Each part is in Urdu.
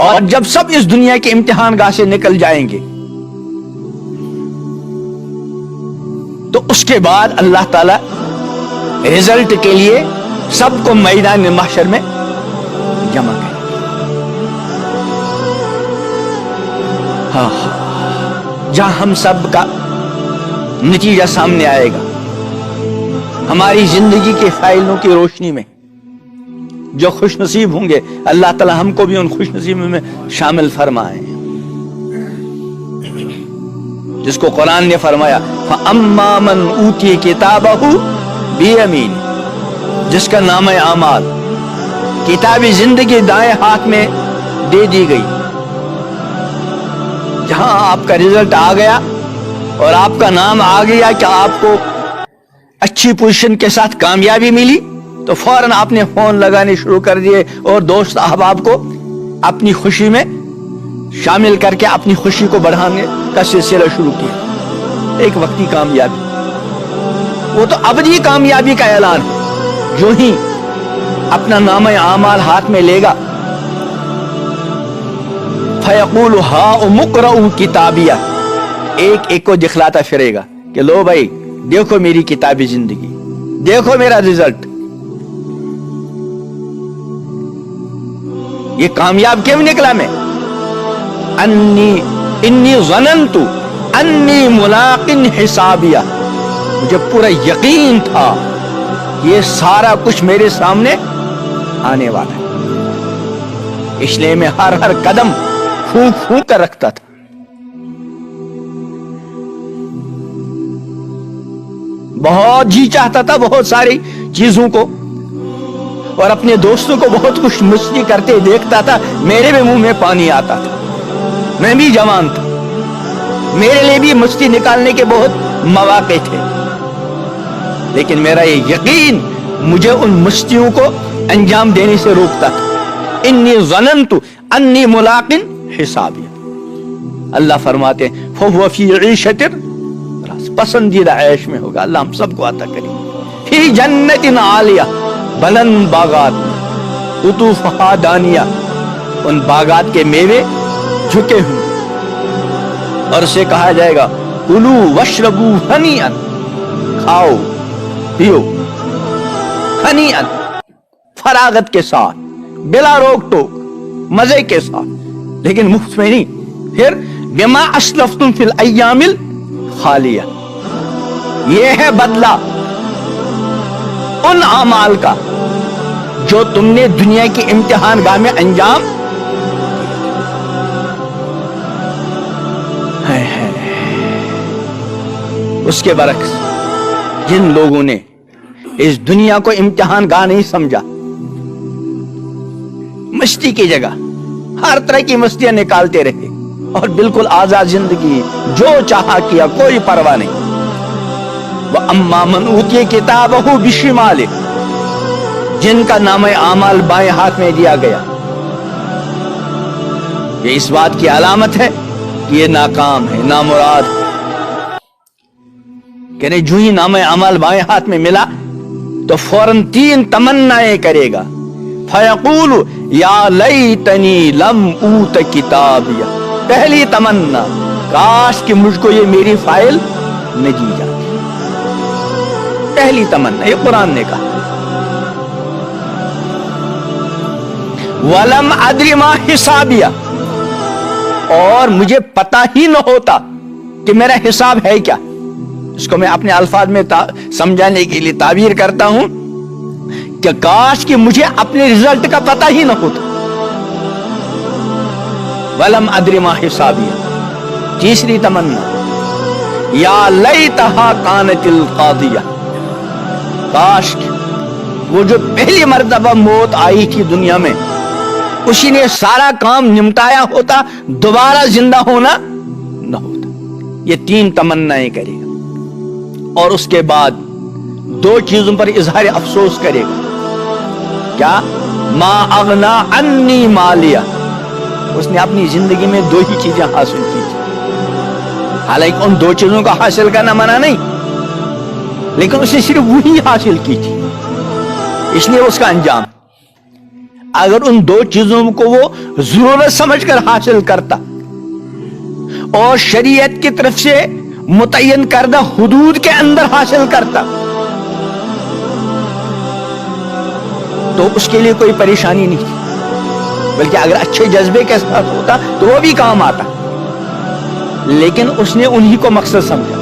اور جب سب اس دنیا کے امتحان گاہ سے نکل جائیں گے تو اس کے بعد اللہ تعالی رزلٹ کے لیے سب کو میدان محشر میں جمع کریں گے. ہاں جہاں ہم سب کا نتیجہ سامنے آئے گا ہماری زندگی کے فائلوں کی روشنی میں. جو خوش نصیب ہوں گے اللہ تعالی ہم کو بھی ان خوش نصیبوں میں شامل فرمائے جس کو قرآن نے فرمایا فَأَمَّا مَنْ أُوتِيَ كِتَابَهُ بِيَمِينِهِ، جس کا نام اعمال کتاب زندگی دائیں ہاتھ میں دے دی گئی. جہاں آپ کا رزلٹ آ گیا اور آپ کا نام آ گیا کہ آپ کو اچھی پوزیشن کے ساتھ کامیابی ملی تو فوراً آپ نے فون لگانے شروع کر دیے اور دوست احباب کو اپنی خوشی میں شامل کر کے اپنی خوشی کو بڑھانے کا سلسلہ شروع کیا. ایک وقتی کامیابی، وہ تو ابدی کامیابی کا اعلان ہے. جو ہی اپنا نام اعمال ہاتھ میں لے گا فَيَقُولُ هَاؤُمُ اقْرَءُوا كِتَابِيَهْ، ایک ایک کو دکھلاتا پھرے گا کہ لو بھائی دیکھو میری کتاب زندگی، دیکھو میرا رزلٹ. یہ کامیاب کیوں نکلا میں؟ انی ظننت انی ملاق حسابیہ، مجھے پورا یقین تھا یہ سارا کچھ میرے سامنے آنے والا ہے، اس لیے میں ہر قدم پھونک پھونک کر رکھتا تھا. بہت جی چاہتا تھا بہت ساری چیزوں کو اور اپنے دوستوں کو بہت کچھ مستی کرتے دیکھتا تھا، میرے بھی منہ میں پانی آتا تھا. میں بھی جوان تھا، میرے لیے بھی مستی نکالنے کے بہت مواقع تھے، لیکن میرا یہ یقین مجھے ان مستیوں کو انجام دینے سے روکتا تھا. انی ظننت انی ملاق حسابی. اللہ فرماتے ہیں فَهُوَ فِي عِيشَةٍ، پسندیدہ عیش میں ہوگا. اللہ ہم سب کو عطا کرے. فی جنت عالیہ، بلند باغات، قطوفہا دانیہ، ان باغات کے میوے جھکے ہوئے، اور اسے کہا جائے گا کلوا واشربوا ہنیئا، کھاؤ پیو ہنیئا، فراغت کے ساتھ، بلا روک ٹوک، مزے کے ساتھ، لیکن مفت میں نہیں. پھر بما اسلفتم فی الایام الخالیہ، یہ ہے بدلہ ان اعمال کا جو تم نے دنیا کے امتحان گاہ میں انجام ہے. اس کے برعکس جن لوگوں نے اس دنیا کو امتحان گاہ نہیں سمجھا، مستی کی جگہ ہر طرح کی مستیاں نکالتے رہے اور بالکل آزاد زندگی، جو چاہا کیا، کوئی پرواہ نہیں. وَأَمَّا مَنْ أُوتِيَ كِتَابَهُ بِشِمَالِهِ، جن کا نام اعمال بائیں ہاتھ میں دیا گیا، یہ اس بات کی علامت ہے کہ یہ ناکام ہے، نامراد ہے. کہ جو ہی نام اعمال بائیں ہاتھ میں ملا تو فوراً 3 تمنائیں کرے گا. فَيَقُولُ يَا لَيْتَنِي لَمْ أُوتَ كِتَابِيَهْ، پہلی تمنا، کاش کہ مجھ کو یہ میری فائل نہ دی جاتی. پہلی تمنا یہ قرآن نے کہا. وَلَمْ أَدْرِ مَا حِسَابِيَهْ، اور مجھے پتہ ہی نہ ہوتا کہ میرا حساب ہے کیا. اس کو میں اپنے الفاظ میں سمجھانے کے لیے تعبیر کرتا ہوں کہ کاش کہ مجھے اپنے رزلٹ کا پتہ ہی نہ ہوتا. وَلَمْ أَدْرِ مَا حِسَابِيَهْ. تیسری تمنا، یا لیتہا کانت القاضیہ، کاش وہ جو پہلی مرتبہ موت آئی تھی دنیا میں اسی نے سارا کام نمٹایا ہوتا، دوبارہ زندہ ہونا نہ ہوتا. یہ 3 تمنائیں کرے گا اور اس کے بعد 2 چیزوں پر اظہار افسوس کرے گا. کیا؟ ما اغنا عنی مالیہ، اس نے اپنی زندگی میں 2 ہی چیزیں حاصل کی تھی. حالانکہ ان 2 چیزوں کا حاصل کرنا منع نہیں، لیکن اس نے صرف وہی حاصل کی تھی، اس لیے اس کا انجام. اگر ان دو چیزوں کو وہ ضرورت سمجھ کر حاصل کرتا اور شریعت کی طرف سے متعین کردہ حدود کے اندر حاصل کرتا تو اس کے لیے کوئی پریشانی نہیں تھی، بلکہ اگر اچھے جذبے کے ساتھ ہوتا تو وہ بھی کام آتا، لیکن اس نے انہی کو مقصد سمجھا،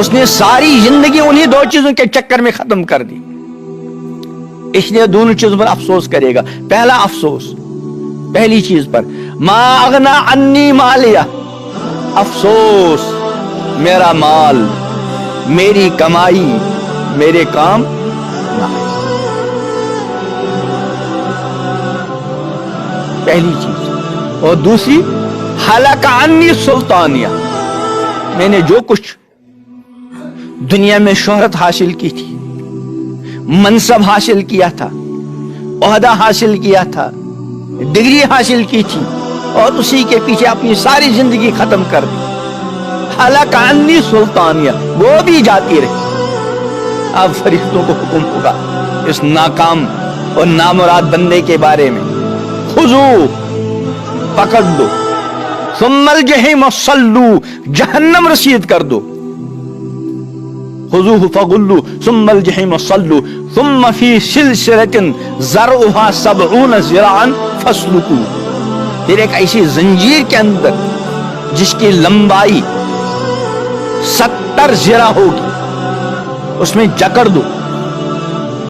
اس نے ساری زندگی انہی دو چیزوں کے چکر میں ختم کر دی، اس لیے دونوں چیزوں پر افسوس کرے گا۔ پہلا افسوس پہلی چیز پر، ما اغنا عنی مالیہ، افسوس میرا مال، میری کمائی میرے کام نہ آئی، پہلی چیز۔ اور دوسری، ہلاک عنی سلطانیہ، میں نے جو کچھ دنیا میں شہرت حاصل کی تھی، منصب حاصل کیا تھا، عہدہ حاصل کیا تھا، ڈگری حاصل کی تھی، اور اسی کے پیچھے اپنی ساری زندگی ختم کر دی، ہلاک عنی سلطانیہ، وہ بھی جاتی رہی۔ اب فرشتوں کو حکم ہوگا اس ناکام اور نامراد بندے کے بارے میں، خذو، پکڑ دو، ثم الجحیم صلو، جہنم رسید کر دو، خذوہ فغلو ثم الجحیم صلو ثم فی سلسلۃ ذرعها 70 ذراعا فاسلکوہ، پھر ایک ایسی زنجیر کے اندر جس کی لمبائی 70 ذراع ہوگی، اس میں جکڑ دو،